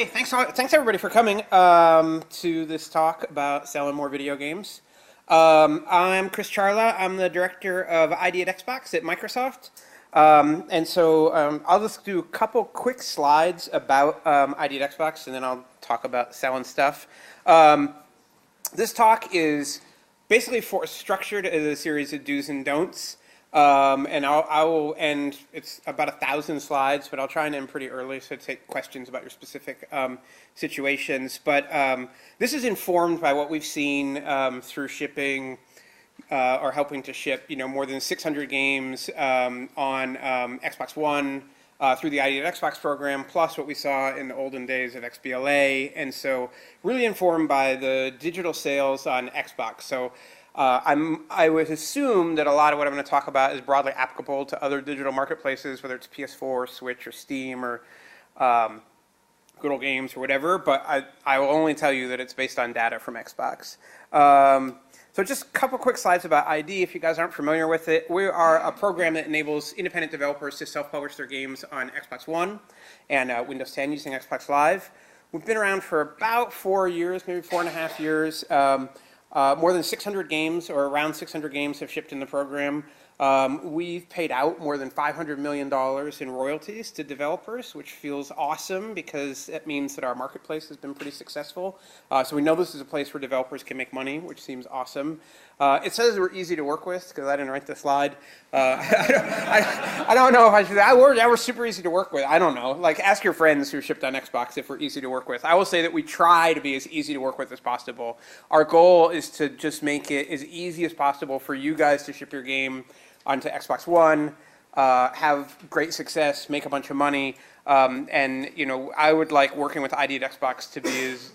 Hey, thanks everybody for coming to this talk about selling more video games. I'm Chris Charla. I'm the director of ID at Xbox at Microsoft. I'll just do a couple quick slides about ID at Xbox, and then I'll talk about selling stuff. This talk is basically structured as a series of do's and don'ts. I will end, it's about 1,000 slides, but I'll try and end pretty early so take questions about your specific situations. But this is informed by what we've seen through shipping or helping to ship, more than 600 games on Xbox One through the ID at Xbox program, plus what we saw in the olden days of XBLA. And so really informed by the digital sales on Xbox. So I would assume that a lot of what I'm going to talk about is broadly applicable to other digital marketplaces, whether it's PS4, Switch, or Steam, or Good Old Games, or whatever, but I will only tell you that it's based on data from Xbox. So just a couple quick slides about ID, if you guys aren't familiar with it. We are a program that enables independent developers to self-publish their games on Xbox One and Windows 10 using Xbox Live. We've been around for about 4 years, maybe 4.5 years. More than 600 games, or around 600 games, have shipped in the program. We've paid out more than $500 million in royalties to developers, which feels awesome because that means that our marketplace has been pretty successful. So we know this is a place where developers can make money, which seems awesome. It says we're easy to work with because I didn't write the slide. I don't know if I should. We're super easy to work with. I don't know. Like, ask your friends who shipped on Xbox if we're easy to work with. I will say that we try to be as easy to work with as possible. Our goal is to just make it as easy as possible for you guys to ship your game onto Xbox One, have great success, make a bunch of money, and I would like working with ID at Xbox to be as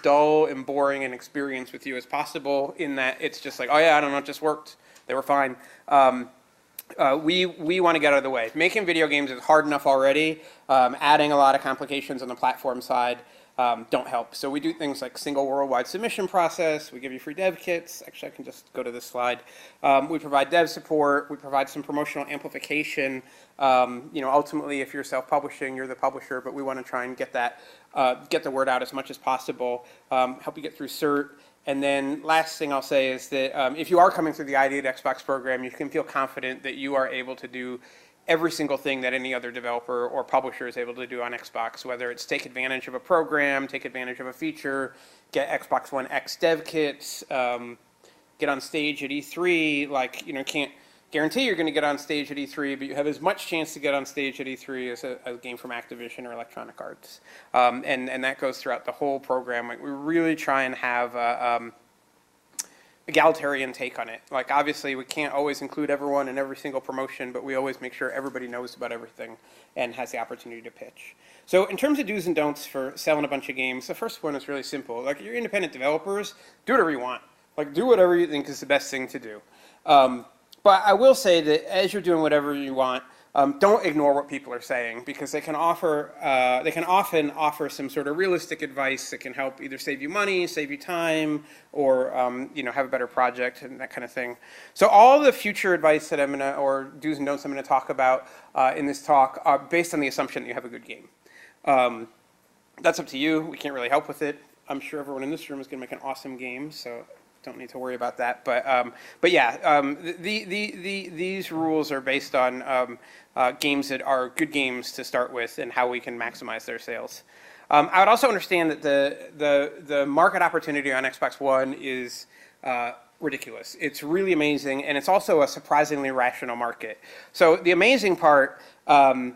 dull and boring an experience with you as possible, in that it's just like, oh yeah, I don't know, it just worked, they were fine. We want to get out of the way. Making video games is hard enough already. Adding a lot of complications on the platform side don't help. So we do things like single worldwide submission process. We give you free dev kits. Actually, I can just go to this slide. We provide dev support. We provide some promotional amplification. Ultimately, if you're self-publishing, you're the publisher, but we want to try and get the word out as much as possible. Help you get through cert. And then last thing I'll say is that if you are coming through the ID at Xbox program, you can feel confident that you are able to do every single thing that any other developer or publisher is able to do on Xbox, whether it's take advantage of a program, take advantage of a feature, get Xbox One X dev kits, get on stage at E3. Can't guarantee you're going to get on stage at E3, but you have as much chance to get on stage at E3 as a game from Activision or Electronic Arts. And that goes throughout the whole program. We really try and have egalitarian take on it. Like, obviously we can't always include everyone in every single promotion, but we always make sure everybody knows about everything and has the opportunity to pitch. So in terms of do's and don'ts for selling a bunch of games, the first one is really simple. Like, you're independent developers, do whatever you want. Like, do whatever you think is the best thing to do. But I will say that as you're doing whatever you want, don't ignore what people are saying, because they can often offer some sort of realistic advice that can help either save you money, save you time, or have a better project and that kind of thing. So all the future advice that or do's and don'ts I'm going to talk about in this talk are based on the assumption that you have a good game. That's up to you. We can't really help with it. I'm sure everyone in this room is going to make an awesome game, so don't need to worry about that. But yeah, these rules are based on games that are good games to start with and how we can maximize their sales. I would also understand that the market opportunity on Xbox One is ridiculous. It's really amazing, and it's also a surprisingly rational market. So the amazing part, I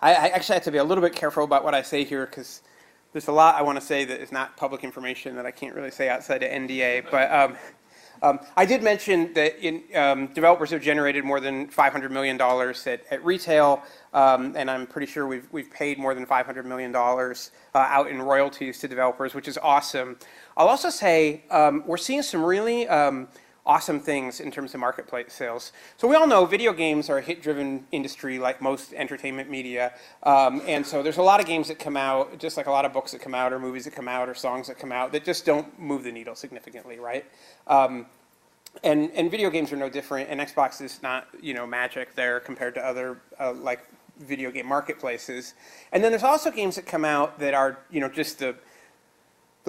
actually have to be a little bit careful about what I say here, because there's a lot I want to say that is not public information that I can't really say outside of NDA. But I did mention that developers have generated more than $500 million at retail, and I'm pretty sure we've paid more than $500 million out in royalties to developers, which is awesome. I'll also say we're seeing some really awesome things in terms of marketplace sales. So we all know video games are a hit-driven industry, like most entertainment media, and so there's a lot of games that come out, just like a lot of books that come out, or movies that come out, or songs that come out, that just don't move the needle significantly, right? And video games are no different, and Xbox is not magic there compared to other video game marketplaces. And then there's also games that come out that are, just the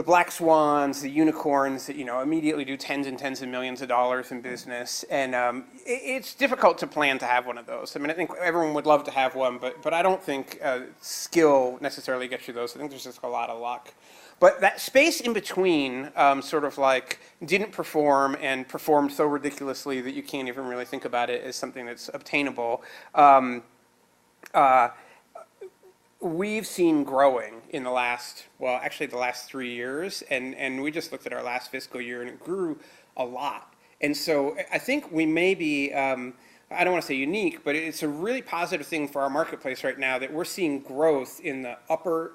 black swans, the unicorns that, immediately do tens and tens of millions of dollars in business. And it's difficult to plan to have one of those. I mean, I think everyone would love to have one, but I don't think skill necessarily gets you those. I think there's just a lot of luck. But that space in between, sort of like didn't perform and performed so ridiculously that you can't even really think about it as something that's obtainable, we've seen growing in the last, actually the last 3 years, and we just looked at our last fiscal year and it grew a lot. And so I think we may be, I don't want to say unique, but it's a really positive thing for our marketplace right now that we're seeing growth in the upper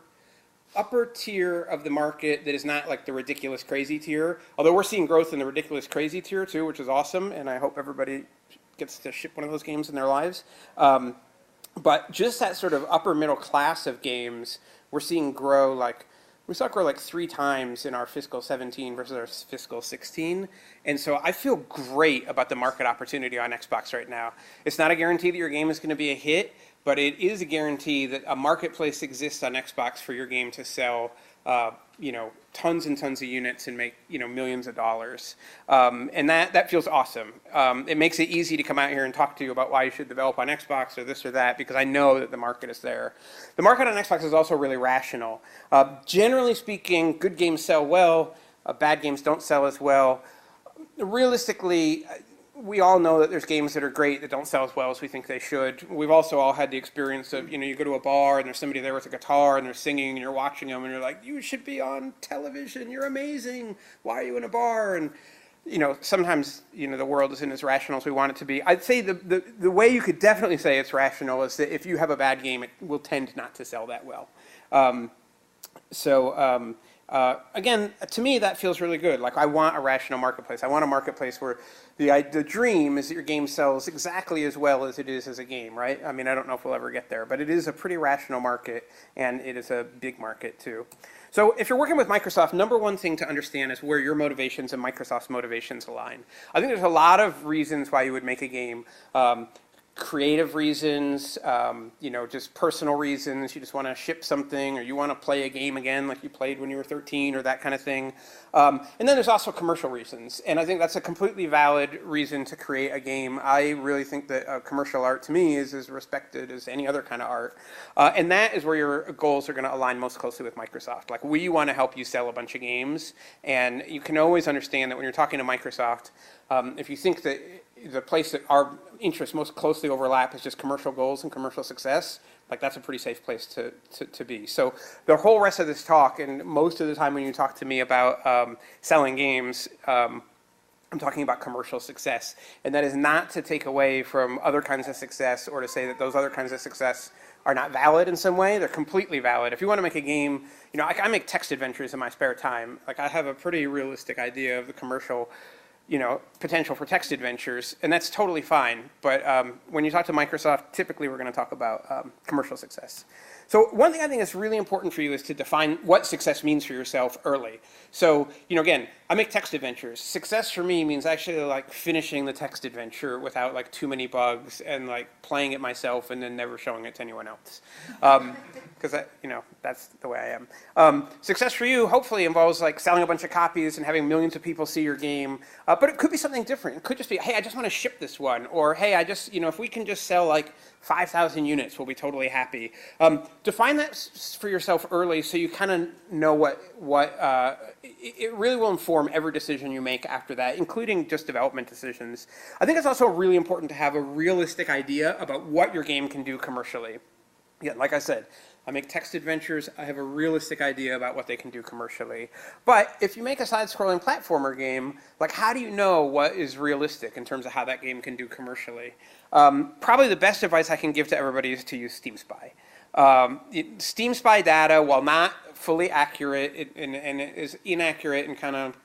tier of the market that is not like the ridiculous crazy tier, although we're seeing growth in the ridiculous crazy tier too, which is awesome, and I hope everybody gets to ship one of those games in their lives. But just that sort of upper middle class of games, we're seeing grow like, we saw it grow like 3 times in our fiscal 17 versus our fiscal 16. And so I feel great about the market opportunity on Xbox right now. It's not a guarantee that your game is going to be a hit, but it is a guarantee that a marketplace exists on Xbox for your game to sell, tons and tons of units and make, millions of dollars. And that feels awesome. It makes it easy to come out here and talk to you about why you should develop on Xbox or this or that, because I know that the market is there. The market on Xbox is also really rational. Generally speaking, good games sell well, bad games don't sell as well. Realistically, we all know that there's games that are great that don't sell as well as we think they should. We've also all had the experience of, you go to a bar and there's somebody there with a guitar and they're singing and you're watching them and you're like, you should be on television, you're amazing, why are you in a bar? And, sometimes, the world isn't as rational as we want it to be. I'd say the way you could definitely say it's rational is that if you have a bad game, it will tend not to sell that well. Again, to me, that feels really good. Like, I want a rational marketplace. I want a marketplace where the dream is that your game sells exactly as well as it is as a game, right? I mean, I don't know if we'll ever get there, but it is a pretty rational market, and it is a big market, too. So if you're working with Microsoft, number one thing to understand is where your motivations and Microsoft's motivations align. I think there's a lot of reasons why you would make a game. Creative reasons, just personal reasons. You just want to ship something, or you want to play a game again like you played when you were 13, or that kind of thing. And then there's also commercial reasons, and I think that's a completely valid reason to create a game. I really think that commercial art, to me, is as respected as any other kind of art, and that is where your goals are going to align most closely with Microsoft. Like, we want to help you sell a bunch of games, and you can always understand that when you're talking to Microsoft, if you think that the place that our interests most closely overlap is just commercial goals and commercial success, like, that's a pretty safe place to be. So the whole rest of this talk, and most of the time when you talk to me about selling games, I'm talking about commercial success. And that is not to take away from other kinds of success or to say that those other kinds of success are not valid in some way. They're completely valid. If you want to make a game, I make text adventures in my spare time. Like, I have a pretty realistic idea of the commercial potential for text adventures, and that's totally fine. But when you talk to Microsoft, typically we're going to talk about commercial success. So one thing I think is really important for you is to define what success means for yourself early. So, again, I make text adventures. Success for me means actually like finishing the text adventure without like too many bugs and like playing it myself and then never showing it to anyone else. Because that's the way I am. Success for you hopefully involves like selling a bunch of copies and having millions of people see your game. But it could be something different. It could just be, hey, I just want to ship this one. Or, hey, I just, if we can just sell like 5,000 units, we'll be totally happy. Define that for yourself early so you kind of know what it really will inform every decision you make after that, including just development decisions. I think it's also really important to have a realistic idea about what your game can do commercially. Yeah, like I said, I make text adventures. I have a realistic idea about what they can do commercially. But if you make a side-scrolling platformer game, like, how do you know what is realistic in terms of how that game can do commercially? Probably the best advice I can give to everybody is to use Steam Spy. Steam Spy data, while not fully accurate, and it is inaccurate in kind of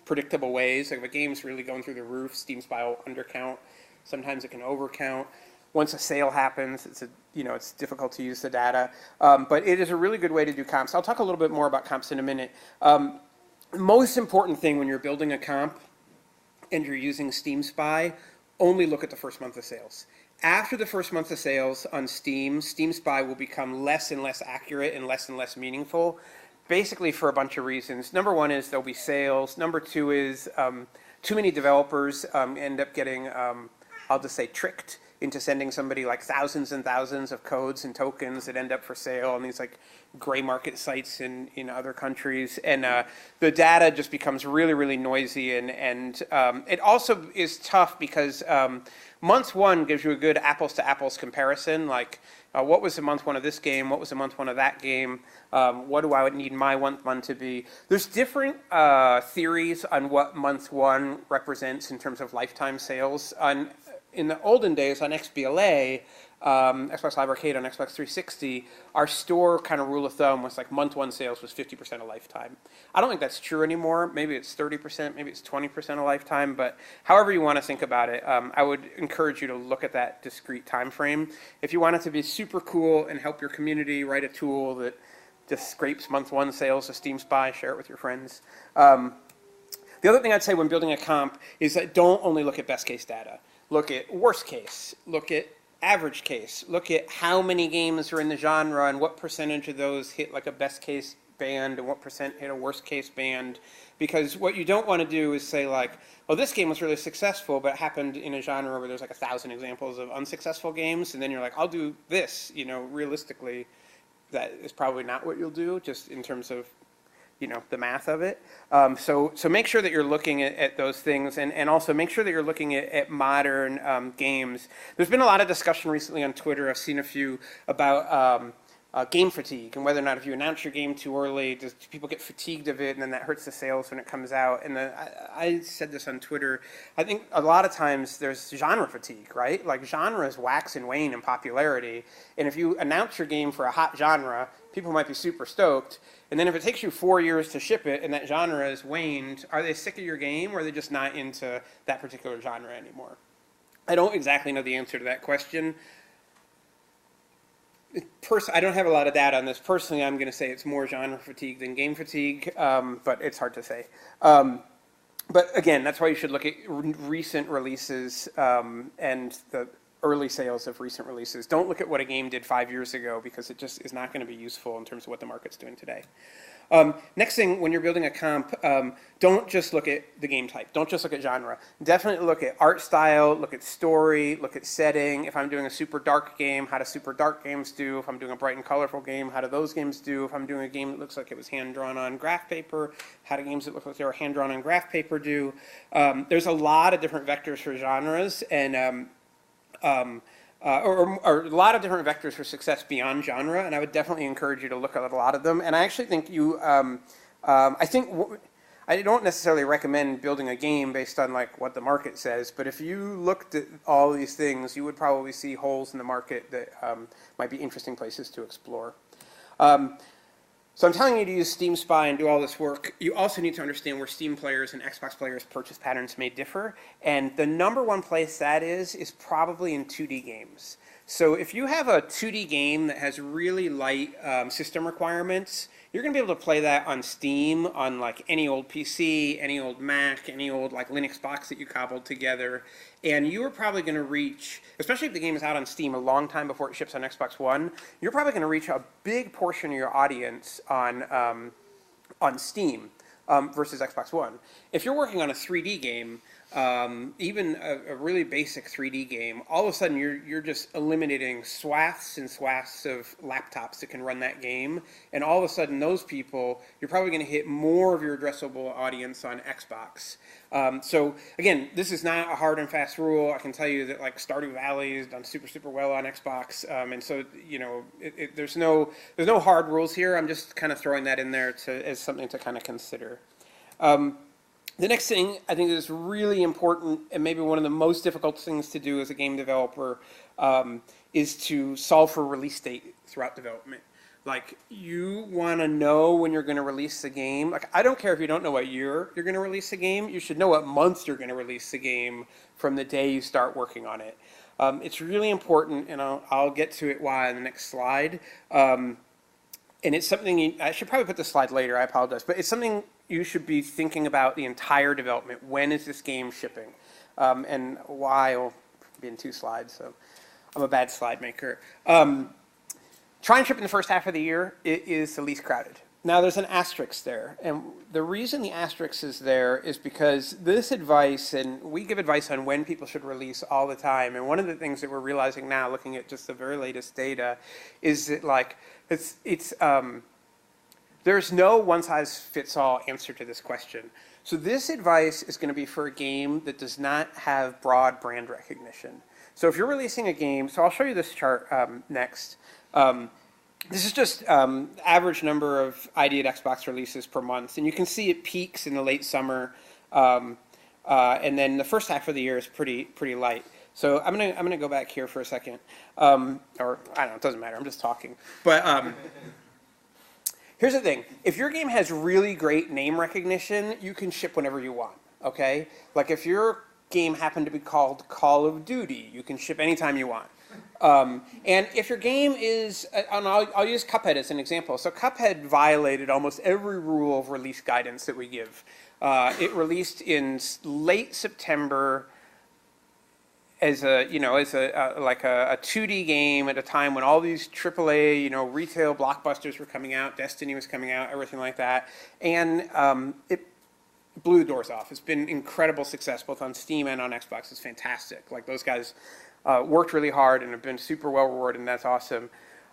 predictable ways. Like, if a game's really going through the roof, Steam Spy will undercount. Sometimes it can overcount. Once a sale happens, it's difficult to use the data. But it is a really good way to do comps. I'll talk a little bit more about comps in a minute. Most important thing when you're building a comp and you're using Steam Spy, only look at the first month of sales. After the first month of sales on Steam, Steam Spy will become less and less accurate and less meaningful, basically for a bunch of reasons. Number one is there'll be sales. Number two is too many developers end up getting, I'll just say, tricked into sending somebody like thousands and thousands of codes and tokens that end up for sale on these like gray market sites in other countries. And the data just becomes really noisy. And it also is tough because month one gives you a good apples to apples comparison. Like what was the month one of this game? What was the month one of that game? What do I need my month one to be? There's different theories on what month one represents in terms of lifetime sales. In the olden days on XBLA, Xbox Live Arcade on Xbox 360, our store kind of rule of thumb was like month one sales was 50% of lifetime. I don't think that's true anymore. Maybe it's 30%, maybe it's 20% of lifetime, but however you want to think about it, I would encourage you to look at that discrete time frame. If you want it to be super cool and help your community, write a tool that just scrapes month one sales of Steam Spy, share it with your friends. The other thing I'd say when building a comp is that don't only look at best case data. Look at worst case, look at average case, look at how many games are in the genre and what percentage of those hit like a best case band and what percent hit a worst case band. Because what you don't want to do is say like, well, this game was really successful, but it happened in a genre where there's like 1,000 examples of unsuccessful games, and then you're like, I'll do this. You know, realistically, that is probably not what you'll do, just in terms of the math of it. So make sure that you're looking at those things, and also make sure that you're looking at modern games. There's been a lot of discussion recently on Twitter. I've seen a few about game fatigue and whether or not if you announce your game too early, do people get fatigued of it, and then that hurts the sales when it comes out. And I said this on Twitter. I think a lot of times there's genre fatigue, right? Like genres wax and wane in popularity, and if you announce your game for a hot genre, people might be super stoked. And then if it takes you 4 years to ship it and that genre has waned, are they sick of your game, or are they just not into that particular genre anymore? I don't exactly know the answer to that question. I don't have a lot of data on this. Personally, I'm going to say it's more genre fatigue than game fatigue, but it's hard to say. But again, that's why you should look at recent releases and the early sales of recent releases. Don't look at what a game did 5 years ago, because it just is not going to be useful in terms of what the market's doing today. Next thing, when you're building a comp, don't just look at the game type. Don't just look at genre. Definitely look at art style, look at story, look at setting. If I'm doing a super dark game, how do super dark games do? If I'm doing a bright and colorful game, how do those games do? If I'm doing a game that looks like it was hand-drawn on graph paper, how do games that look like they were hand-drawn on graph paper do? There's a lot of different vectors for genres, and or a lot of different vectors for success beyond genre, and I would definitely encourage you to look at a lot of them. And I actually think I don't necessarily recommend building a game based on like what the market says, but if you looked at all these things, you would probably see holes in the market that might be interesting places to explore. So I'm telling you to use Steam Spy and do all this work. You also need to understand where Steam players and Xbox players' purchase patterns may differ. And the number one place that is probably in 2D games. So if you have a 2D game that has really light system requirements, you're going to be able to play that on Steam, on like any old PC, any old Mac, any old like Linux box that you cobbled together. And you are probably going to reach, especially if the game is out on Steam a long time before it ships on Xbox One, you're probably going to reach a big portion of your audience on Steam versus Xbox One. If you're working on a 3D game, even a really basic 3D game, all of a sudden you're just eliminating swaths and swaths of laptops that can run that game, and all of a sudden those people, you're probably going to hit more of your addressable audience on Xbox. So again, this is not a hard and fast rule. I can tell you that like Stardew Valley is done super well on Xbox, and so there's no hard rules here. I'm just kind of throwing that in there as something to kind of consider. The next thing I think is really important, and maybe one of the most difficult things to do as a game developer, is to solve for release date throughout development. Like, you want to know when you're going to release the game. Like, I don't care if you don't know what year you're going to release the game. You should know what month you're going to release the game from the day you start working on it. It's really important, and I'll get to it why in the next slide. And it's something I should probably put the slide later. I apologize, but it's something you should be thinking about the entire development. When is this game shipping? And why will be in 2 slides. So, I'm a bad slide maker. Try and ship in the first half of the year, it is the least crowded. Now there's an asterisk there, and the reason the asterisk is there is because this advice, and we give advice on when people should release all the time, and one of the things that we're realizing now, looking at just the very latest data, is that like there's no one-size-fits-all answer to this question. So this advice is going to be for a game that does not have broad brand recognition. So if you're releasing a game, so I'll show you this chart next. This is just average number of ID at Xbox releases per month, and you can see it peaks in the late summer, and then the first half of the year is pretty light. So I'm gonna go back here for a second, or I don't know, it doesn't matter. I'm just talking. But here's the thing: if your game has really great name recognition, you can ship whenever you want. Okay, like if your game happened to be called Call of Duty, you can ship anytime you want. And if your game is, and I'll use Cuphead as an example. So Cuphead violated almost every rule of release guidance that we give. It released in late September as a 2D game at a time when all these AAA, retail blockbusters were coming out, Destiny was coming out, everything like that, and it blew the doors off. It's been incredible success both on Steam and on Xbox. It's fantastic. Like those guys worked really hard and have been super well rewarded, and that's awesome.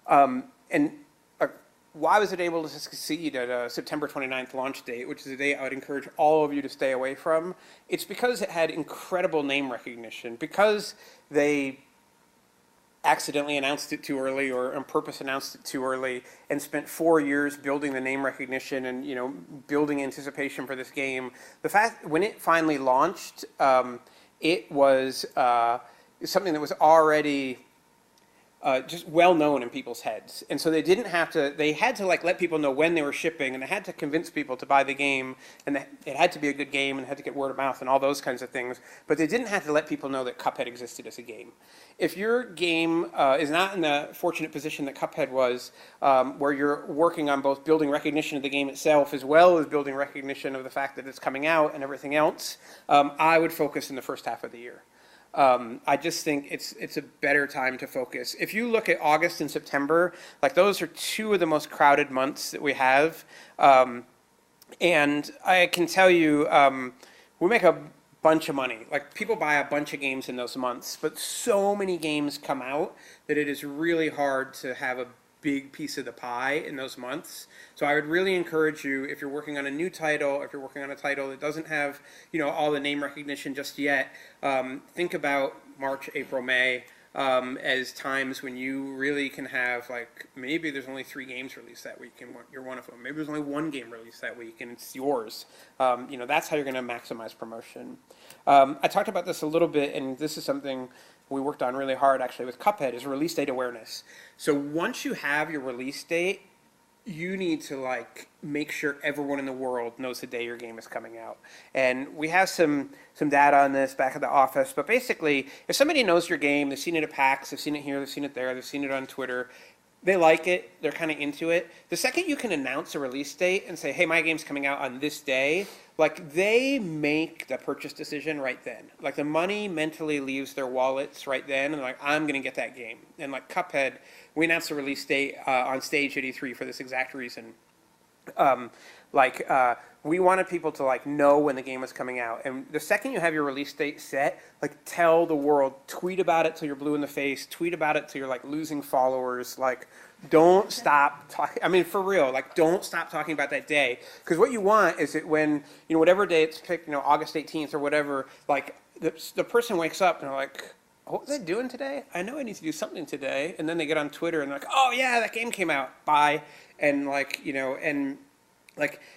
Why was it able to succeed at a September 29th launch date, which is a date I would encourage all of you to stay away from? It's because it had incredible name recognition. Because they accidentally announced it too early or on purpose announced it too early and spent 4 years building the name recognition and building anticipation for this game. The fact when it finally launched, it was something that was already just well known in people's heads, and so they didn't have to. They had to let people know when they were shipping, and they had to convince people to buy the game, and it had to be a good game, and it had to get word of mouth and all those kinds of things. But they didn't have to let people know that Cuphead existed as a game. If your game is not in the fortunate position that Cuphead was, where you're working on both building recognition of the game itself as well as building recognition of the fact that it's coming out and everything else, I would focus in the first half of the year. I just think it's a better time to focus. If you look at August and September, those are two of the most crowded months that we have. And I can tell you, we make a bunch of money. People buy a bunch of games in those months, but so many games come out that it is really hard to have a big piece of the pie in those months. So I would really encourage you, if you're working on a new title, if you're working on a title that doesn't have all the name recognition just yet, think about March, April, May as times when you really can have maybe there's only 3 games released that week and you're one of them. Maybe there's only 1 game released that week and it's yours. That's how you're going to maximize promotion. I talked about this a little bit, and this is something we worked on really hard actually with Cuphead, is release date awareness. So once you have your release date, you need to make sure everyone in the world knows the day your game is coming out. And we have some data on this back at the office, but basically if somebody knows your game, they've seen it at PAX, they've seen it here, they've seen it there, they've seen it on Twitter, they like it, they're kind of into it. The second you can announce a release date and say, hey, my game's coming out on this day, they make the purchase decision right then. The money mentally leaves their wallets right then, and they're I'm going to get that game. And Cuphead, we announced the release date on stage at E3 for this exact reason. We wanted people to know when the game was coming out, and the second you have your release date set, tell the world, tweet about it till you're blue in the face, tweet about it till you're losing followers, don't stop talking. I mean, for real, don't stop talking about that day, because what you want is that when whatever day it's picked, August 18th or whatever, the person wakes up and they're like, what was I doing today? I know I need to do something today, and then they get on Twitter and they're like, oh yeah, that game came out, bye, and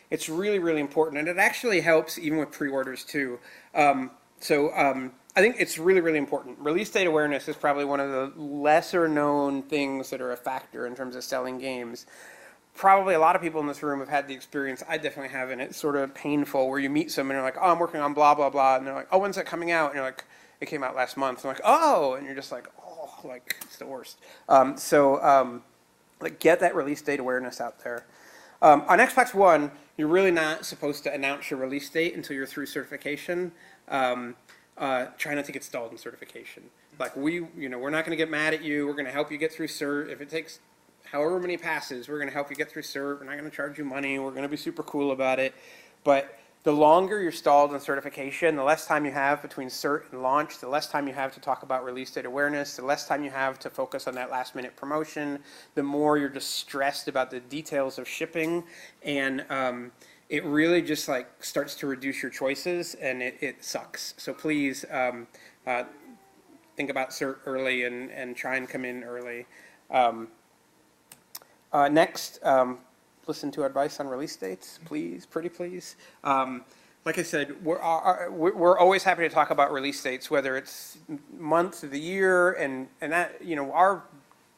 it's really, really important, and it actually helps even with pre-orders too. I think it's really, really important. Release date awareness is probably one of the lesser known things that are a factor in terms of selling games. Probably a lot of people in this room have had the experience, I definitely have, and it's sort of painful, where you meet someone and you're like, oh, I'm working on blah, blah, blah, and they're like, oh, when's that coming out? And you're like, it came out last month. And I'm like, oh, and you're just like, oh, it's the worst. Get that release date awareness out there. On Xbox One, you're really not supposed to announce your release date until you're through certification. try not to get stalled in certification. Like we're not going to get mad at you. We're going to help you get through cert. If it takes however many passes, we're going to help you get through cert. We're not going to charge you money. We're going to be super cool about it. But the longer you're stalled in certification, the less time you have between cert and launch, the less time you have to talk about release date awareness, the less time you have to focus on that last minute promotion, the more you're just stressed about the details of shipping. And it really just like starts to reduce your choices, and it sucks. So please think about cert early and try and come in early. Next, listen to advice on release dates, please, pretty please. Like I said, we're always happy to talk about release dates, whether it's month of the year, and that, our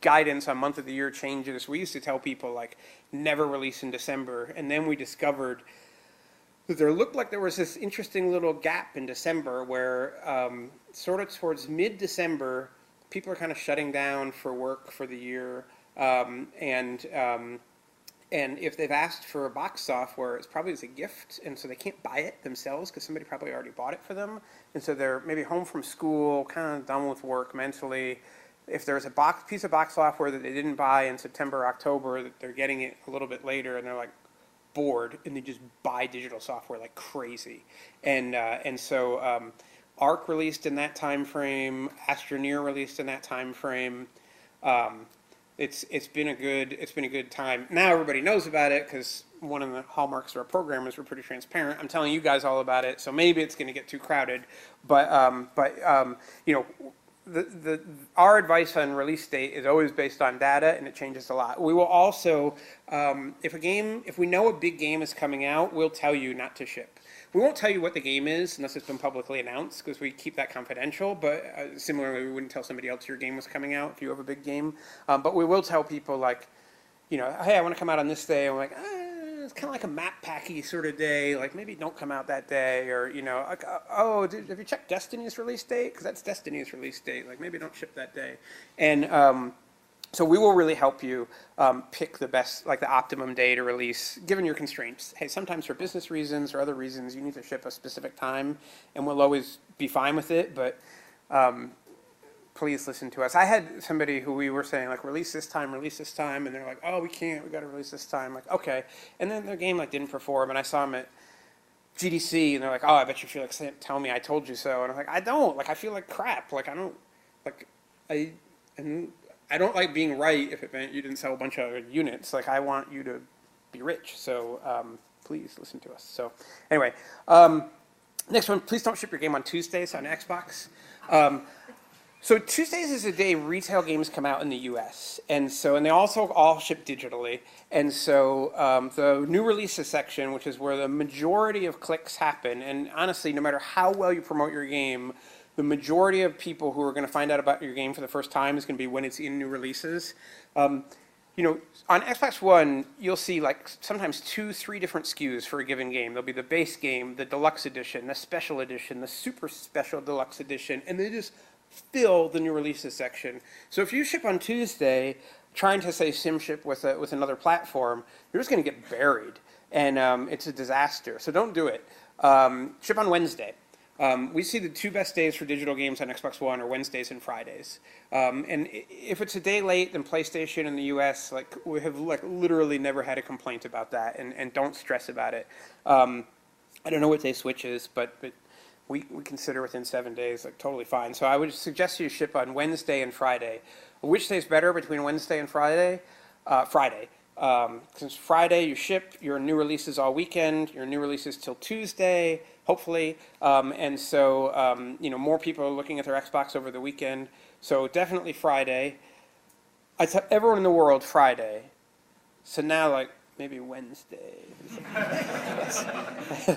guidance on month of the year changes. We used to tell people like never release in December, and then we discovered that there looked like there was this interesting little gap in December where sort of towards mid-December, people are kind of shutting down for work for the year, and if they've asked for a box software, it's probably as a gift, and so they can't buy it themselves because somebody probably already bought it for them. And so they're maybe home from school, kind of done with work mentally. If there's a piece of box software that they didn't buy in September, October, that they're getting it a little bit later, and they're like bored, and they just buy digital software like crazy. And so Arc released in that time frame, Astroneer released in that time frame. It's been a good time. Now everybody knows about it because one of the hallmarks of our program is we're pretty transparent. I'm telling you guys all about it, so maybe it's going to get too crowded. But our advice on release date is always based on data, and it changes a lot. We will also, if we know a big game is coming out, we'll tell you not to ship. We won't tell you what the game is unless it's been publicly announced, because we keep that confidential, but similarly, we wouldn't tell somebody else your game was coming out if you have a big game. But we will tell people, like, hey, I want to come out on this day. And we're like, it's kind of like a map packy sort of day, like maybe don't come out that day, or, like, oh, have you checked Destiny's release date? Because that's Destiny's release date, like maybe don't ship that day. And so we will really help you pick the best, like the optimum day to release, given your constraints. Hey, sometimes for business reasons or other reasons, you need to ship a specific time, and we'll always be fine with it, but please listen to us. I had somebody who we were saying, like, release this time, and they're like, oh, we can't, we got to release this time. Like, okay. And then their game, like, didn't perform, and I saw them at GDC, and they're like, oh, I bet you feel like, tell me I told you so. And I'm like, I don't. Like, I feel like crap. Like, I don't, like, I don't like being right if it meant you didn't sell a bunch of units. Like, I want you to be rich. So please listen to us. So anyway, next one, please don't ship your game on Tuesdays on Xbox. So Tuesdays is a day retail games come out in the US. And they also all ship digitally. And so the new releases section, which is where the majority of clicks happen, and honestly, no matter how well you promote your game, the majority of people who are going to find out about your game for the first time is going to be when it's in new releases. On Xbox One, you'll see like sometimes 2-3 different SKUs for a given game. There'll be the base game, the deluxe edition, the special edition, the super special deluxe edition, and they just fill the new releases section. So if you ship on Tuesday, trying to say sim ship with another platform, you're just going to get buried, and it's a disaster. So don't do it. Ship on Wednesday. We see the two best days for digital games on Xbox One are Wednesdays and Fridays. And if it's a day late, then PlayStation in the US, like, we have like literally never had a complaint about that, and don't stress about it. I don't know what day Switch is, but we consider within 7 days, like, totally fine. So I would suggest you ship on Wednesday and Friday. Which day's better between Wednesday and Friday? Friday. Since Friday you ship your new releases all weekend, your new releases till Tuesday, hopefully, and so more people are looking at their Xbox over the weekend. So definitely Friday. I tell everyone in the world Friday. So now, like, maybe Wednesday.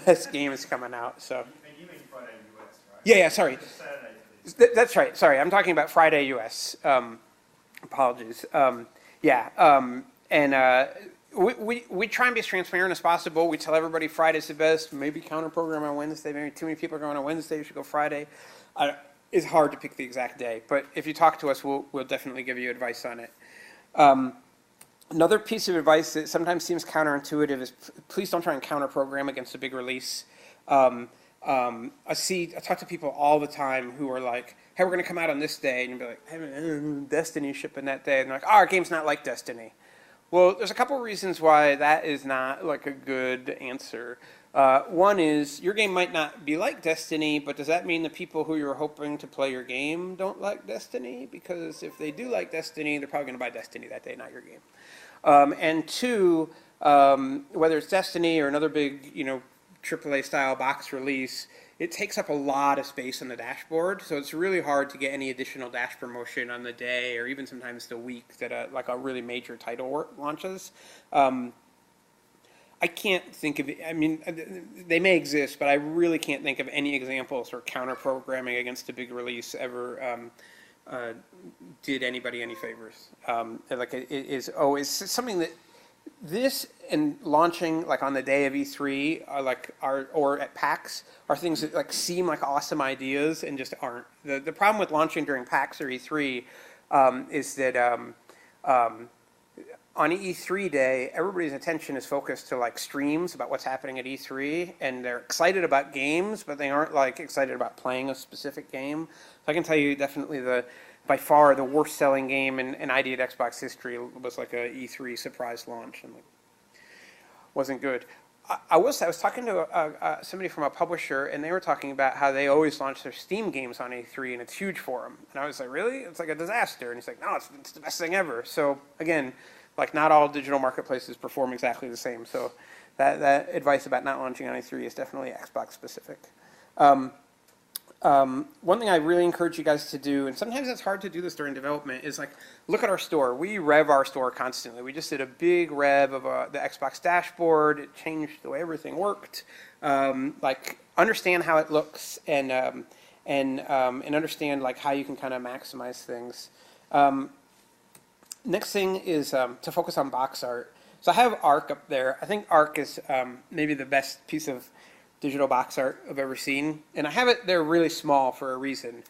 This game is coming out. So. And you mean Friday US, right? Yeah. Sorry. That's right. Sorry, I'm talking about Friday US. Apologies. We try and be as transparent as possible. We tell everybody Friday's the best. Maybe counterprogram on Wednesday. Maybe too many people are going on Wednesday. You should go Friday. It's hard to pick the exact day, but if you talk to us, we'll definitely give you advice on it. Another piece of advice that sometimes seems counterintuitive is please don't try and counterprogram against a big release. I talk to people all the time who are like, hey, we're going to come out on this day, and you'll be like, hey, Destiny shipping that day, and they're like, oh, our game's not like Destiny. Well, there's a couple reasons why that is not like a good answer. One is your game might not be like Destiny, but does that mean the people who you're hoping to play your game don't like Destiny? Because if they do like Destiny, they're probably going to buy Destiny that day, not your game. And two, whether it's Destiny or another big, AAA style box release, it takes up a lot of space on the dashboard, so it's really hard to get any additional dash promotion on the day or even sometimes the week that a really major title launches. I can't think of, they may exist, but I really can't think of any examples where counter-programming against a big release ever did anybody any favors. It's something that this and launching like on the day of E3 or at PAX are things that like seem like awesome ideas and just aren't. The problem with launching during PAX or E3 is that on E3 day, everybody's attention is focused to like streams about what's happening at E3, and they're excited about games, but they aren't like excited about playing a specific game. So I can tell you definitely by far the worst selling game in ID at Xbox history was like a E3 surprise launch, and like, wasn't good. I was talking to somebody from a publisher, and they were talking about how they always launch their Steam games on E3, and it's huge for them. And I was like, really? It's like a disaster. And he's like, no, it's the best thing ever. So again, like not all digital marketplaces perform exactly the same. So that advice about not launching on E3 is definitely Xbox specific. One thing I really encourage you guys to do, and sometimes it's hard to do this during development, is like look at our store. We rev our store constantly. We just did a big rev of the Xbox dashboard. It changed the way everything worked. Like understand how it looks and understand like how you can kind of maximize things. Next thing is to focus on box art. So I have Arc up there. I think Arc is maybe the best piece of digital box art I've ever seen, and I have it there really small for a reason.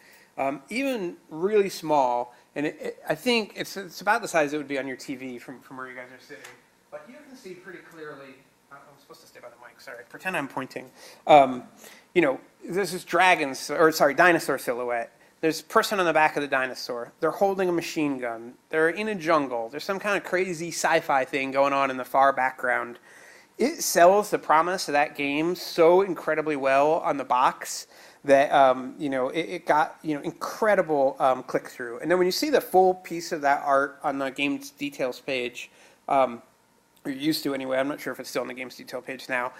Even really small, and I think it's about the size it would be on your TV from where you guys are sitting. But you can see pretty clearly. I'm supposed to stay by the mic. Sorry, pretend I'm pointing. This is dinosaur silhouette. There's a person on the back of the dinosaur. They're holding a machine gun. They're in a jungle. There's some kind of crazy sci-fi thing going on in the far background. It sells the promise of that game so incredibly well on the box that it got incredible click-through. And then when you see the full piece of that art on the game's details page, or you're used to anyway, I'm not sure if it's still on the game's detail page now,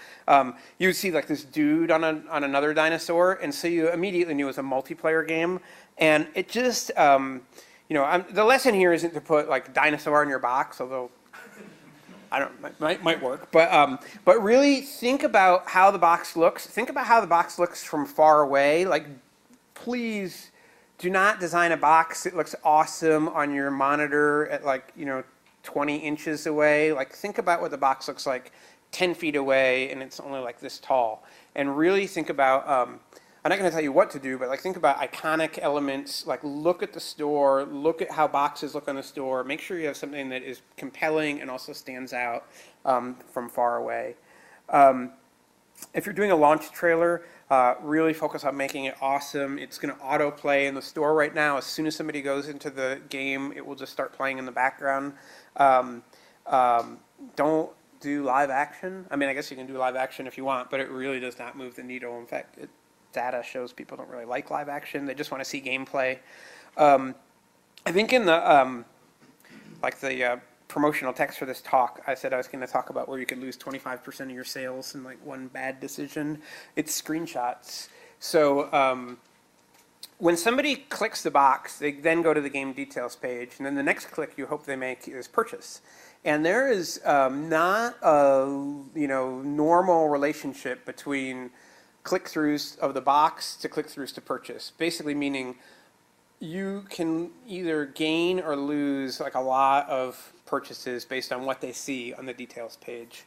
you would see like this dude on another dinosaur, and so you immediately knew it was a multiplayer game. And it just, the lesson here isn't to put like dinosaur in your box, although might work, but really think about how the box looks. Think about how the box looks from far away. Like, please do not design a box that looks awesome on your monitor at 20 inches away. Like, think about what the box looks like 10 feet away, and it's only like this tall. And really think about. I'm not going to tell you what to do, but like think about iconic elements. Like look at the store, look at how boxes look on the store. Make sure you have something that is compelling and also stands out from far away. If you're doing a launch trailer, really focus on making it awesome. It's going to autoplay in the store right now. As soon as somebody goes into the game, it will just start playing in the background. Don't do live action. I mean, I guess you can do live action if you want, but it really does not move the needle. In fact, data shows people don't really like live action. They just want to see gameplay. I think in the promotional text for this talk, I said I was going to talk about where you could lose 25% of your sales in like one bad decision. It's screenshots. So when somebody clicks the box, they then go to the game details page, and then the next click you hope they make is purchase. And there is not a normal relationship between click-throughs of the box to click-throughs to purchase. Basically meaning you can either gain or lose like a lot of purchases based on what they see on the details page.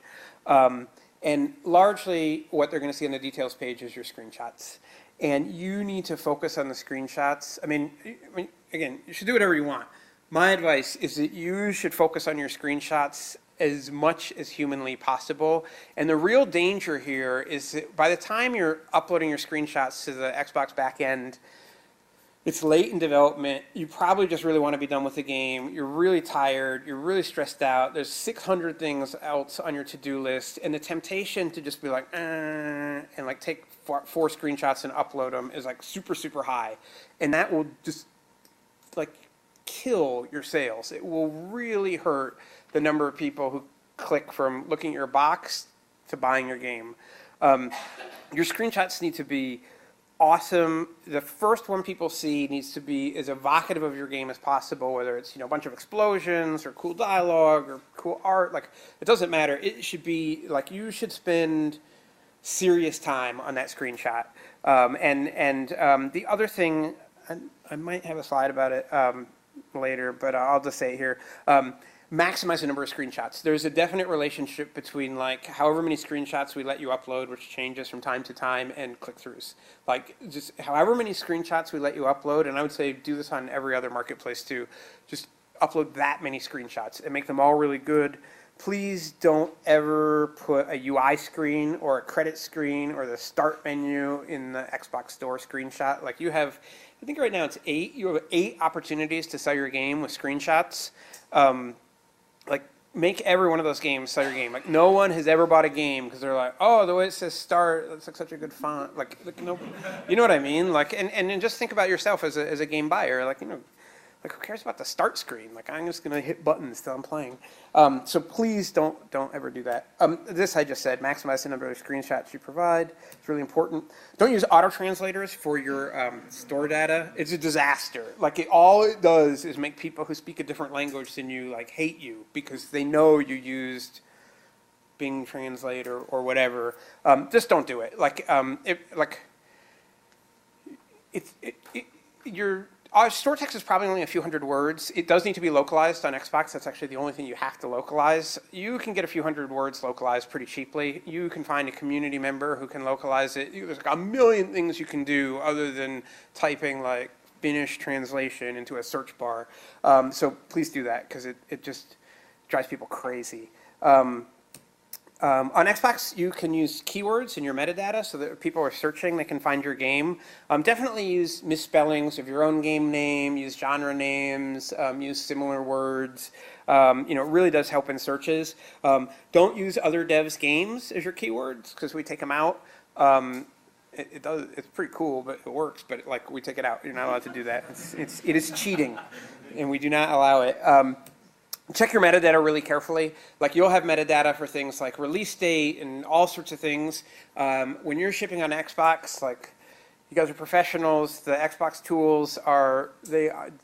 And largely what they're going to see on the details page is your screenshots. And you need to focus on the screenshots. I mean, again, you should do whatever you want. My advice is that you should focus on your screenshots as much as humanly possible. And the real danger here is that by the time you're uploading your screenshots to the Xbox backend, it's late in development. You probably just really want to be done with the game. You're really tired. You're really stressed out. There's 600 things else on your to-do list. And the temptation to just be like, and like take four screenshots and upload them is like super, super high. And that will just like kill your sales. It will really hurt the number of people who click from looking at your box to buying your game. Your screenshots need to be awesome. The first one people see needs to be as evocative of your game as possible, whether it's, you know, a bunch of explosions or cool dialogue or cool art. Like, it doesn't matter. It should be like you should spend serious time on that screenshot. The other thing, I might have a slide about it later, but I'll just say it here. Maximize the number of screenshots. There's a definite relationship between like however many screenshots we let you upload, which changes from time to time, and click-throughs. Like just however many screenshots we let you upload, and I would say do this on every other marketplace too. Just upload that many screenshots and make them all really good. Please don't ever put a UI screen or a credit screen or the start menu in the Xbox Store screenshot. Like you have, I think right now it's 8. You have 8 opportunities to sell your game with screenshots. Like make every one of those games sell your game. Like no one has ever bought a game because they're like, oh, the way it says start, that's like such a good font. Like no, you know what I mean? Like and just think about yourself as a game buyer. Like, you know, like who cares about the start screen? Like I'm just gonna hit buttons till I'm playing. So please don't ever do that. This I just said, maximize the number of screenshots you provide. It's really important. Don't use auto-translators for your store data. It's a disaster. Like all it does is make people who speak a different language than you like hate you because they know you used Bing Translate or whatever. Just don't do it. Your store text is probably only a few hundred words. It does need to be localized on Xbox. That's actually the only thing you have to localize. You can get a few hundred words localized pretty cheaply. You can find a community member who can localize it. There's like a million things you can do other than typing like Finnish translation into a search bar. So please do that because it just drives people crazy. On Xbox, you can use keywords in your metadata so that if people are searching, they can find your game. Definitely use misspellings of your own game name, use genre names, use similar words. You know, it really does help in searches. Don't use other devs' games as your keywords because we take them out. It's pretty cool, but it works. But like we take it out. You're not allowed to do that. It is cheating, and we do not allow it. Check your metadata really carefully. Like you'll have metadata for things like release date and all sorts of things. When you're shipping on Xbox, like you guys are professionals, the Xbox tools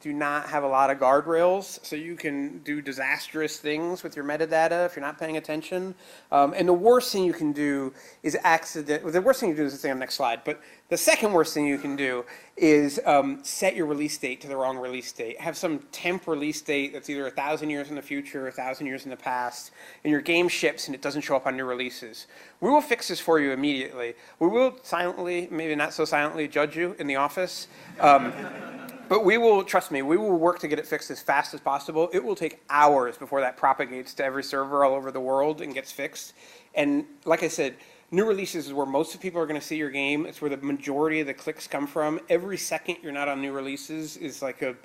do not have a lot of guardrails, so you can do disastrous things with your metadata if you're not paying attention. And the worst thing you can do is the worst thing you do is the thing on the next slide, but the second worst thing you can do is set your release date to the wrong release date. Have some temp release date that's either 1,000 years in the future or 1,000 years in the past, and your game ships and it doesn't show up on new releases. We will fix this for you immediately. We will silently, maybe not so silently, judge you in the office. But we will, trust me, we will work to get it fixed as fast as possible. It will take hours before that propagates to every server all over the world and gets fixed. And like I said, new releases is where most of the people are going to see your game. It's where the majority of the clicks come from. Every second you're not on new releases is like a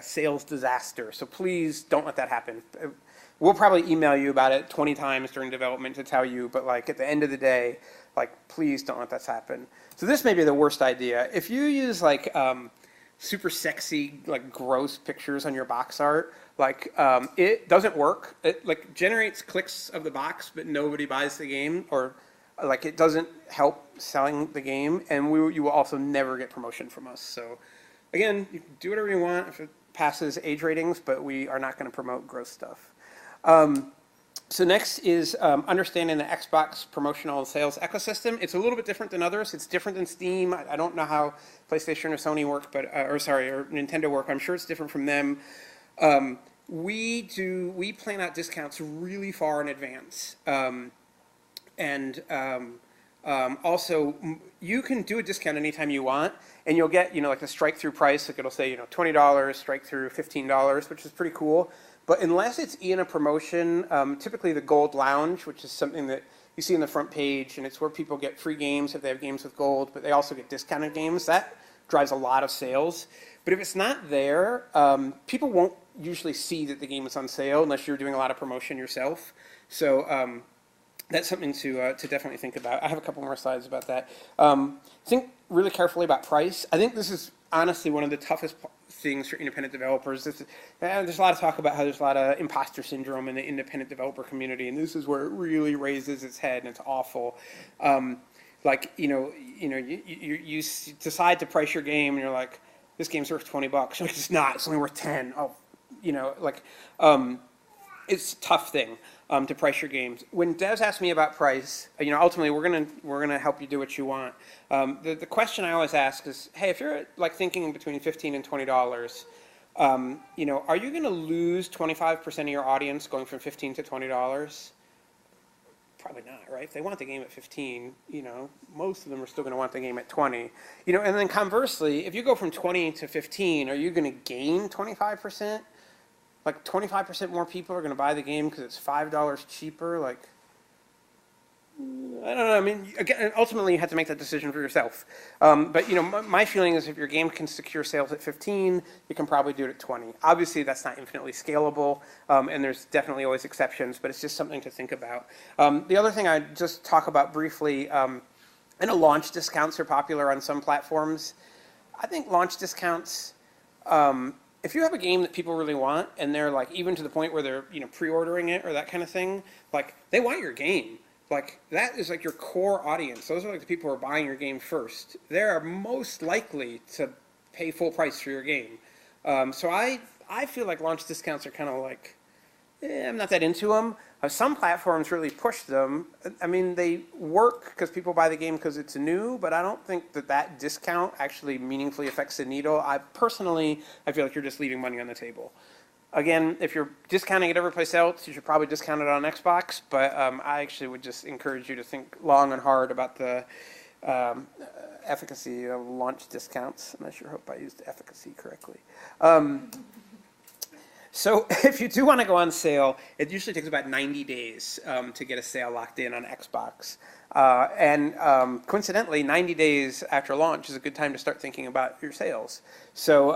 sales disaster. So please don't let that happen. We'll probably email you about it 20 times during development to tell you, but like at the end of the day, like please don't let that happen. So this may be the worst idea. If you use like super sexy, like gross pictures on your box art, like it doesn't work. It like generates clicks of the box, but nobody buys the game, or like it doesn't help selling the game, and you will also never get promotion from us. So again, you can do whatever you want if it passes age ratings, but we are not going to promote gross stuff. So next is understanding the Xbox promotional sales ecosystem. It's a little bit different than others. It's different than Steam. I don't know how PlayStation or Sony work, but or Nintendo work. I'm sure it's different from them. We plan out discounts really far in advance, also you can do a discount anytime you want, and you'll get like the strike through price. Like it'll say $20, strike through $15, which is pretty cool. But unless it's in a promotion, typically the Gold Lounge, which is something that you see on the front page, and it's where people get free games if they have games with gold, but they also get discounted games. That drives a lot of sales. But if it's not there, people won't usually see that the game is on sale unless you're doing a lot of promotion yourself. So that's something to definitely think about. I have a couple more slides about that. Think really carefully about price. I think this is honestly one of the toughest things for independent developers. There's a lot of talk about how there's a lot of imposter syndrome in the independent developer community, and this is where it really raises its head, and it's awful. Like you decide to price your game, and you're like, this game's worth $20. Like, it's not. It's only worth 10. Oh, it's a tough thing to price your games. When devs ask me about price, ultimately we're gonna help you do what you want. The question I always ask is, hey, if you're like thinking between $15 and $20, are you gonna lose 25% of your audience going from $15 to $20? Probably not, right? If they want the game at 15, most of them are still going to want the game at 20. And then conversely, if you go from 20 to 15, are you going to gain 25%? Like 25% more people are going to buy the game because it's $5 cheaper? Like, I don't know. I mean, again, ultimately you have to make that decision for yourself. But my feeling is if your game can secure sales at 15, you can probably do it at 20. Obviously, that's not infinitely scalable, and there's definitely always exceptions, but it's just something to think about. The other thing I'd just talk about briefly, I know launch discounts are popular on some platforms. I think launch discounts, if you have a game that people really want, and they're like even to the point where they're pre-ordering it or that kind of thing, like they want your game. Like, that is like your core audience. Those are like the people who are buying your game first. They're most likely to pay full price for your game. So I feel like launch discounts are kind of like, I'm not that into them. Some platforms really push them. I mean, they work because people buy the game because it's new, but I don't think that discount actually meaningfully affects the needle. I feel like you're just leaving money on the table. Again, if you're discounting it every place else, you should probably discount it on Xbox, but I actually would just encourage you to think long and hard about the efficacy of launch discounts, and I sure hope I used efficacy correctly. So if you do want to go on sale, it usually takes about 90 days to get a sale locked in on Xbox. Coincidentally, 90 days after launch is a good time to start thinking about your sales. So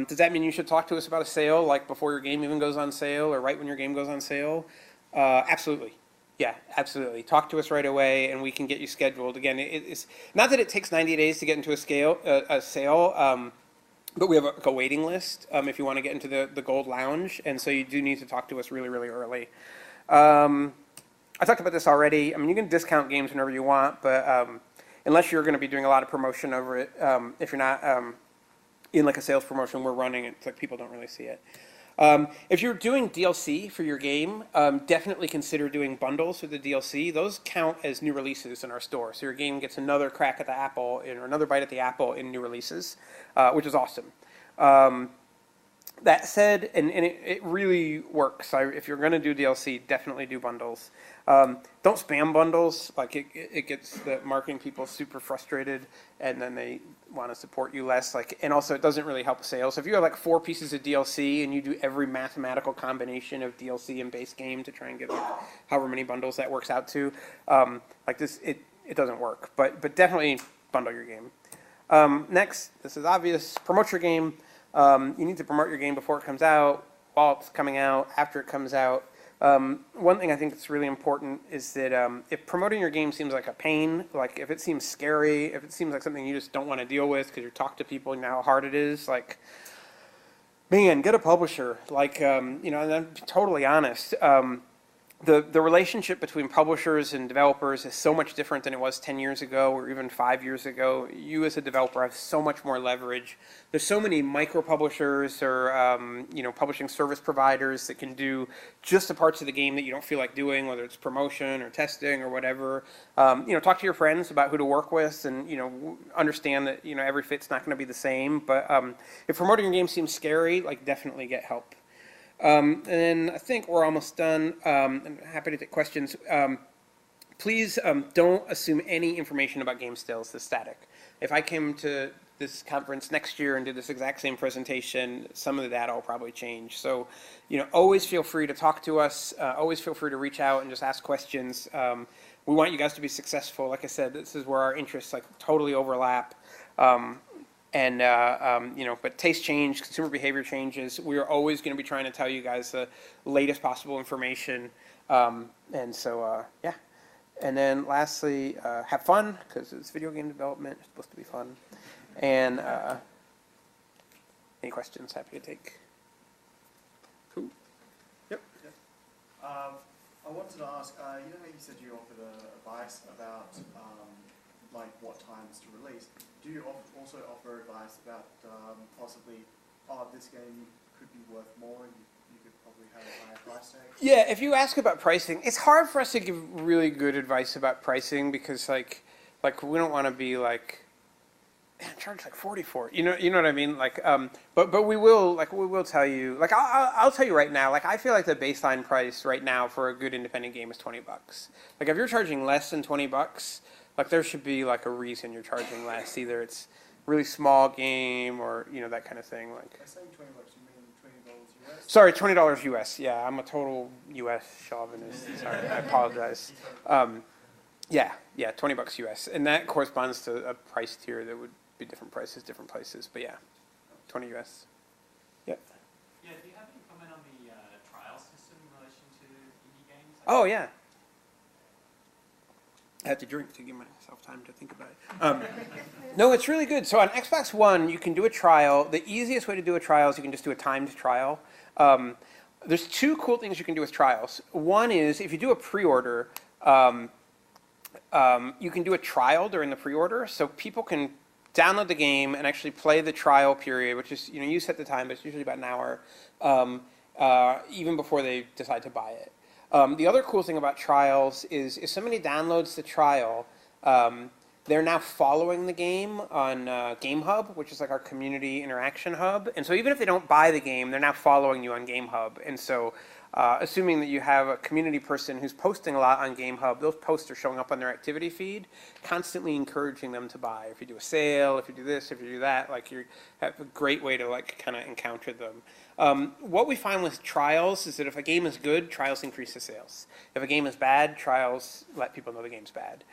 does that mean you should talk to us about a sale, like before your game even goes on sale or right when your game goes on sale? Absolutely. Yeah, absolutely. Talk to us right away, and we can get you scheduled. Again, it's not that it takes 90 days to get into a sale, but we have a waiting list if you want to get into the Gold Lounge, and so you do need to talk to us really, really early. I talked about this already. I mean, you can discount games whenever you want, but unless you're going to be doing a lot of promotion over it, if you're not in like a sales promotion we're running, it's like people don't really see it. If you're doing DLC for your game, definitely consider doing bundles with the DLC. Those count as new releases in our store. So your game gets another crack at the apple, or another bite at the apple in new releases, which is awesome. That said, and it really works. If you're going to do DLC, definitely do bundles. Don't spam bundles. Like it gets the marketing people super frustrated, and then they want to support you less. And also it doesn't really help sales. So if you have like 4 pieces of DLC and you do every mathematical combination of DLC and base game to try and get like however many bundles that works out to, like this, it doesn't work. But definitely bundle your game. Next, this is obvious. Promote your game. You need to promote your game before it comes out, while it's coming out, after it comes out. One thing I think that's really important is that if promoting your game seems like a pain, like if it seems scary, if it seems like something you just don't want to deal with because you talk to people and you know how hard it is, like, man, get a publisher. Like, and I'm totally honest. The relationship between publishers and developers is so much different than it was 10 years ago or even 5 years ago. You as a developer have so much more leverage. There's so many micro publishers or publishing service providers that can do just the parts of the game that you don't feel like doing, whether it's promotion or testing or whatever. Talk to your friends about who to work with, and understand that every fit's not going to be the same. But if promoting your game seems scary, like definitely get help. And I think we're almost done. I'm happy to take questions. Please don't assume any information about game sales is static. if I came to this conference next year and did this exact same presentation, some of the data will probably change. So, always feel free to talk to us. Always feel free to reach out and just ask questions. We want you guys to be successful. Like I said, this is where our interests totally overlap. But taste change, consumer behavior changes. We are always going to be trying to tell you guys the latest possible information. Yeah. And then lastly, have fun, because it's video game development. It's supposed to be fun. And any questions? Happy to take. Cool. Yep. I wanted to ask, how you said you offered advice about what times to release. Do you also offer advice about possibly, this game could be worth more and you could probably have a higher price tag? Yeah, if you ask about pricing, it's hard for us to give really good advice about pricing because we don't want to be charge 40 for it. You know what I mean? But we will tell you. I'll tell you right now. I feel like the baseline price right now for a good independent game is $20. If you're charging less than $20, there should be a reason you're charging less. Either it's really small game or that kind of thing. By saying $20, you mean $20 US? Sorry, $20 US. Yeah, I'm a total US chauvinist. Sorry, I apologize. Yeah, $20 US, and that corresponds to a price tier that would be different prices, different places. But yeah, 20 US. Yeah. Yeah. Do you have any comment on the trial system in relation to indie games? Oh yeah. I had to drink to give myself time to think about it. No, it's really good. So on Xbox One, you can do a trial. The easiest way to do a trial is you can just do a timed trial. There's two cool things you can do with trials. One is if you do a pre-order, you can do a trial during the pre-order, so people can download the game and actually play the trial period, which is, you set the time, but it's usually about an hour, even before they decide to buy it. The other cool thing about trials is if somebody downloads the trial, they're now following the game on GameHub, which is our community interaction hub. And so even if they don't buy the game, they're now following you on GameHub. And so assuming that you have a community person who's posting a lot on GameHub, those posts are showing up on their activity feed, constantly encouraging them to buy. If you do a sale, if you do this, if you do that, you have a great way to kind of encounter them. What we find with trials is that if a game is good, trials increase the sales. If a game is bad, trials let people know the game's bad.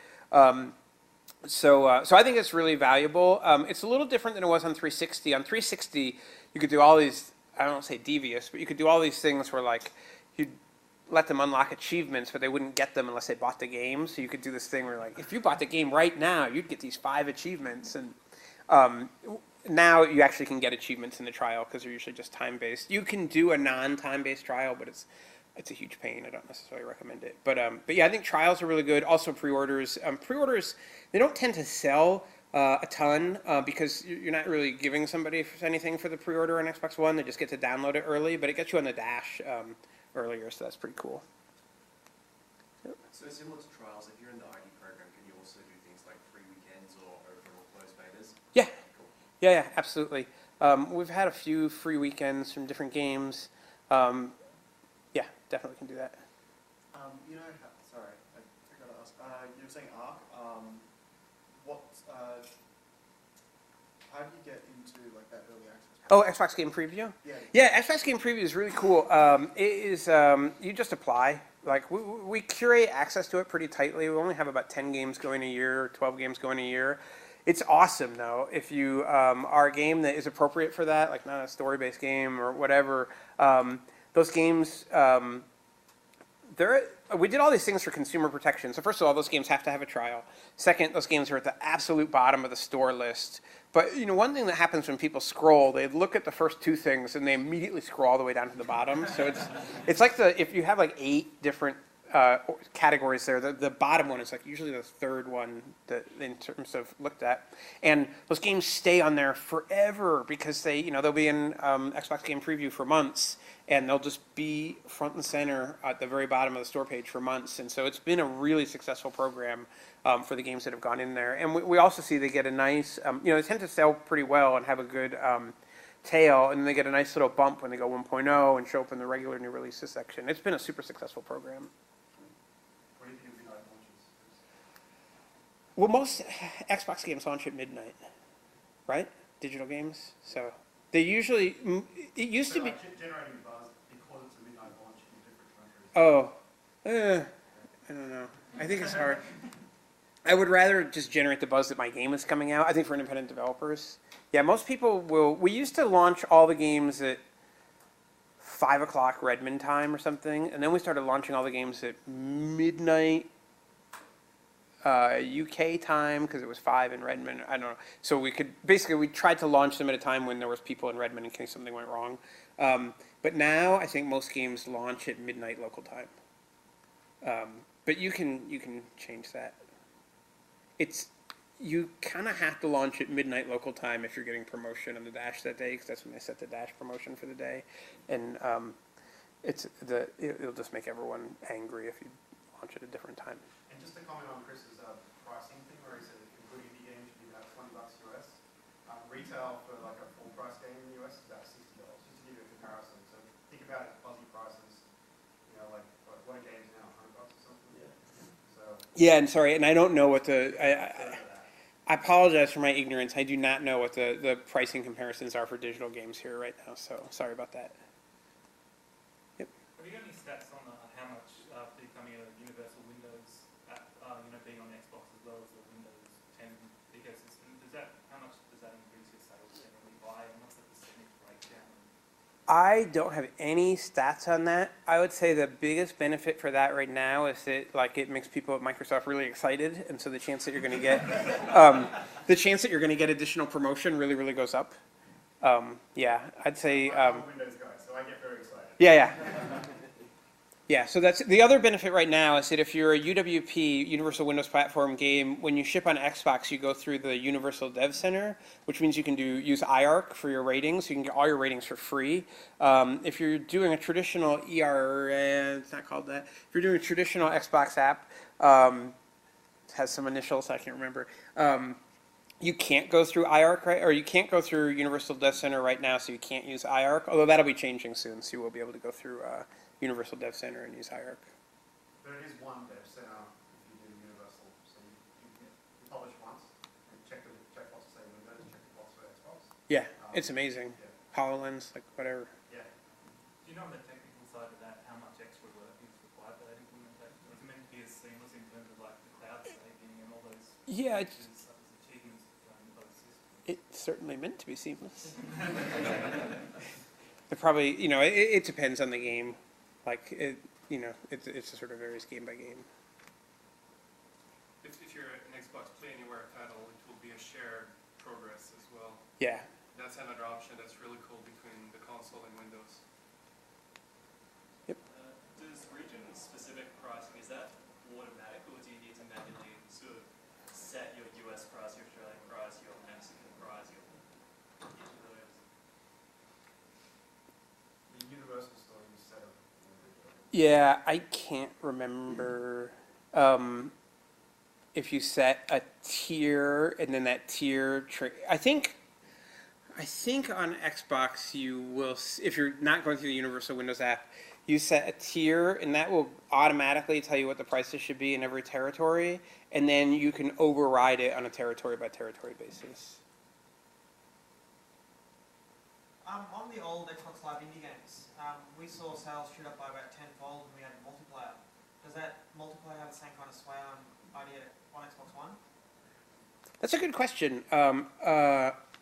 So I think it's really valuable. It's a little different than it was on 360. On 360, you could do all these, I don't want to say devious, but you could do all these things where you'd let them unlock achievements, but they wouldn't get them unless they bought the game. So you could do this thing where if you bought the game right now, you'd get these 5 achievements. And now you actually can get achievements in the trial because they're usually just time-based. You can do a non-time-based trial, but it's a huge pain. I don't necessarily recommend it. But yeah, I think trials are really good. Also pre-orders. Pre-orders, they don't tend to sell a ton because you're not really giving somebody anything for the pre-order on Xbox One. They just get to download it early, but it gets you on the dash earlier, so that's pretty cool. Yep. So similar to trials, if you're in the ID program, can you also do things like free weekends or overall closed betas? Yeah. Cool. Yeah, absolutely. We've had a few free weekends from different games. Yeah, definitely can do that. Sorry, I forgot to ask. You were saying ARC. How do you get into that early access? Oh, Xbox Game Preview? Yeah. Yeah, Xbox Game Preview is really cool. It is, you just apply. We curate access to it pretty tightly. We only have about 10 games going a year, 12 games going a year. It's awesome, though, if you are a game that is appropriate for that, not a story-based game or whatever. Those games, we did all these things for consumer protection. So first of all, those games have to have a trial. Second, those games are at the absolute bottom of the store list. But one thing that happens when people scroll, they look at the first 2 things and they immediately scroll all the way down to the bottom. So it's if you have 8 different categories there, the bottom one is usually the third one that in terms of looked at, and those games stay on there forever because they'll be in Xbox Game Preview for months, and they'll just be front and center at the very bottom of the store page for months. And so it's been a really successful program for the games that have gone in there. And we also see they get a nice, they tend to sell pretty well and have a good tail, and then they get a nice little bump when they go 1.0 and show up in the regular new releases section. It's been a super successful program. What do you think of the Well, most Xbox games launch at midnight, right? Digital games. So they usually, it used to be, Generating buzz because it's a midnight launch in different countries. I don't know. I think it's hard. I would rather just generate the buzz that my game is coming out. I think for independent developers. Yeah, most people will, we used to launch all the games at 5 o'clock Redmond time or something, and then we started launching all the games at midnight UK time because it was 5 in Redmond. I don't know. So we could basically we tried to launch them at a time when there was people in Redmond in case something went wrong. But now I think most games launch at midnight local time. But you can change that. You kind of have to launch at midnight local time if you're getting promotion on the Dash that day because that's when they set the Dash promotion for the day, and it'll just make everyone angry if you launch at a different time. And just to comment on Chris's pricing thing, where he said that a good indie game should be about $20 US. Retail for like a full price game in the US is about $60. Just to give you a comparison. So think about it, Aussie prices. You know, like what a game's now, $100 or something. Yeah. So. Yeah, and sorry, and I don't know what I apologize for my ignorance. I do not know what the pricing comparisons are for digital games here right now. So sorry about that. Yep. Have you got any stats on how much becoming a universal Windows app, being on Xbox as well as the Windows 10 ecosystem, how much does that increase your sales generally by, and what's the percentage breakdown? I don't have any stats on that. I would say the biggest benefit for that right now is that it makes people at Microsoft really excited, and so the chance that you're going to get additional promotion really, really goes up. Yeah, I'd say. I'm a Windows guy, so I get very excited. Yeah. Yeah, so that's the other benefit right now is that if you're a UWP, Universal Windows Platform game, when you ship on Xbox, you go through the Universal Dev Center, which means you can use IARC for your ratings. You can get all your ratings for free. If you're doing a traditional it's not called that. If you're doing a traditional Xbox app, it has some initials I can't remember. You can't go through IARC, right? Or you can't go through Universal Dev Center right now, so you can't use IARC. Although that'll be changing soon, so you will be able to go through Universal Dev Center and use IARC. But it is one dev center if you do Universal. So you publish once, and check the box to say Windows, check the box for Xbox. Yeah, it's amazing. Yeah. HoloLens, like whatever. Yeah. Do you know on the technical side of that how much extra work is required for that implementation? Is it meant to be as seamless in terms of like the cloud saving and all those Yeah, achievements with those systems? it's certainly meant to be seamless. But probably, it depends on the game. Like, it's sort of varies game by game. If you're an Xbox Play Anywhere title, it will be a shared progress as well. Yeah. That's another option that's really cool between the console and Windows. Yep. Does region-specific pricing, is that automatic, or do you need to manually sort of set your US price, your Australian price, your Mexican price, your each of those? The Universal store you set up. Yeah, I can't remember if you set a tier and then that tier. I think on Xbox you will, if you're not going through the Universal Windows app, you set a tier and that will automatically tell you what the prices should be in every territory, and then you can override it on a territory by territory basis. On the old Xbox Live indie games, we saw sales shoot up by about 10-fold when we had multiplayer. Does that multiplayer have the same kind of sway on Xbox One? That's a good question.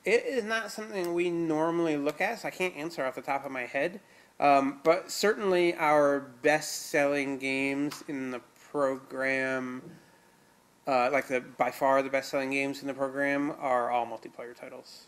It is not something we normally look at, so I can't answer off the top of my head. But certainly our best-selling games in the program, by far the best-selling games in the program, are all multiplayer titles.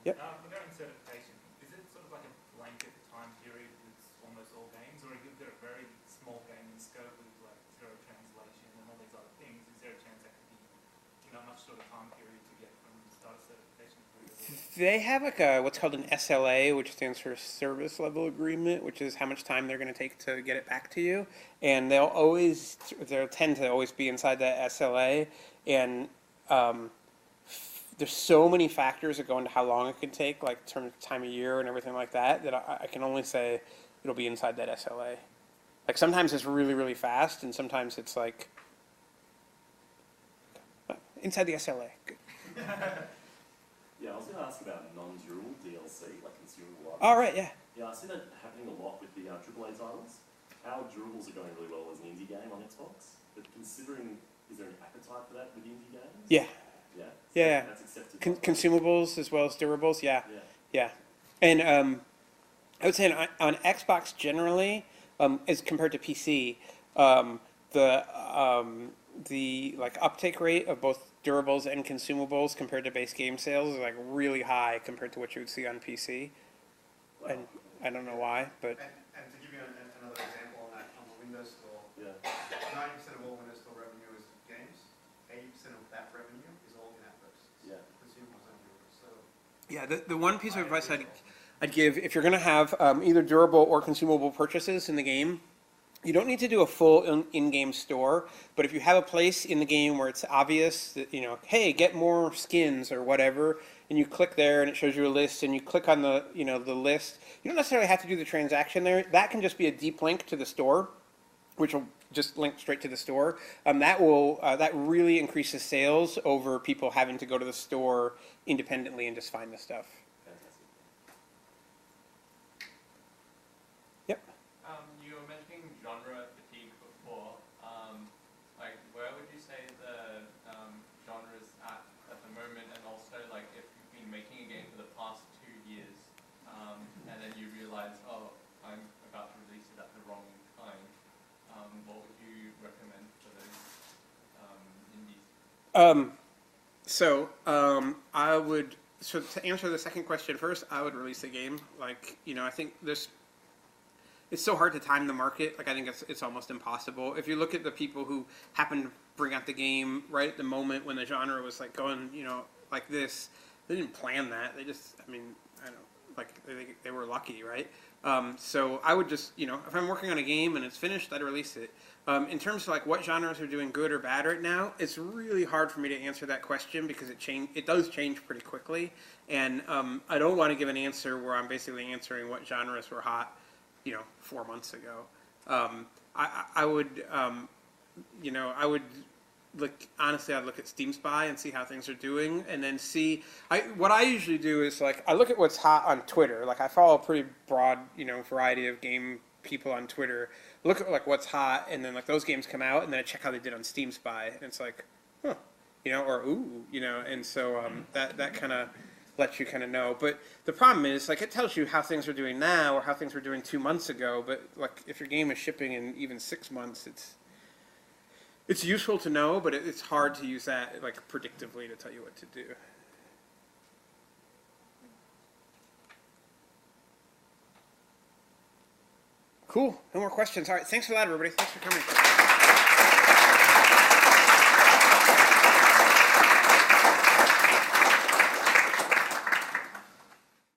Yep. Regarding certification, is it sort of like a blanket time period with almost all games, or if you've got a very small game in scope with like zero translation and all these other things, is there a chance that could be much sort of time period to get from start of certification through? They have what's called an SLA, which stands for Service Level Agreement, which is how much time they're going to take to get it back to you, and they'll tend to always be inside that SLA, and there's so many factors that go into how long it can take, like in terms of time of year and everything like that, that I can only say it'll be inside that SLA. Like sometimes it's really, really fast, and sometimes it's like inside the SLA. Good. Yeah, I was going to ask about non-durable DLC, like consumable items. All right, yeah. Yeah, I see that happening a lot with the AAA titles. Our durables are going really well as an indie game on Xbox, but considering, is there an appetite for that with indie games? Yeah. Yeah? So Yeah. That's accepted. by most. Consumables as well as durables, yeah. Yeah. Yeah. And I would say on Xbox generally, as compared to PC, the like uptake rate of both durables and consumables compared to base game sales is like really high compared to what you would see on PC. Wow. And I don't know why, but And to give you another example on that, on the Windows Store, Yeah. 90% of all Windows Store revenue is games. 80% of that revenue is all in-app purchases. Yeah. Consumables and durables. So yeah, the one piece of advice I'd give, if you're going to have either durable or consumable purchases in the game, you don't need to do a full in-game store, but if you have a place in the game where it's obvious that, you know, hey, get more skins or whatever, and you click there and it shows you a list, and you click on the, you know, the list, you don't necessarily have to do the transaction there. That can just be a deep link to the store, which will just link straight to the store. That really increases sales over people having to go to the store independently and just find the stuff. Fantastic. Yep. You were mentioning genre fatigue before. Like, where would you say the genres at the moment, and also like if you've been making a game for the past 2 years, and then you realize, oh, I'm about to release it at the wrong time. What would you recommend for those indies? So to answer the second question first, I would release the game. Like, you know, I think it's so hard to time the market. Like, I think it's almost impossible. If you look at the people who happen to bring out the game right at the moment when the genre was like going, you know, like this, they didn't plan that. They just, I mean, I don't know, like they were lucky, right? So I would just, you know, if I'm working on a game and it's finished, I'd release it. In terms of like what genres are doing good or bad right now, it's really hard for me to answer that question because it does change pretty quickly, and I don't want to give an answer where I'm basically answering what genres were hot, you know, 4 months ago. I would, you know, I would look, honestly, I'd look at Steam Spy and see how things are doing, and then see. What I usually do is like I look at what's hot on Twitter. Like I follow a pretty broad, you know, variety of game people on Twitter. Look at like what's hot, and then like those games come out, and then I check how they did on Steam Spy, and it's like, huh, you know, or ooh, you know, and so that kind of lets you kind of know. But the problem is like it tells you how things are doing now or how things were doing 2 months ago. But like if your game is shipping in even 6 months, it's useful to know, but it's hard to use that like predictively to tell you what to do. Cool. No more questions. All right. Thanks for that, everybody. Thanks for coming.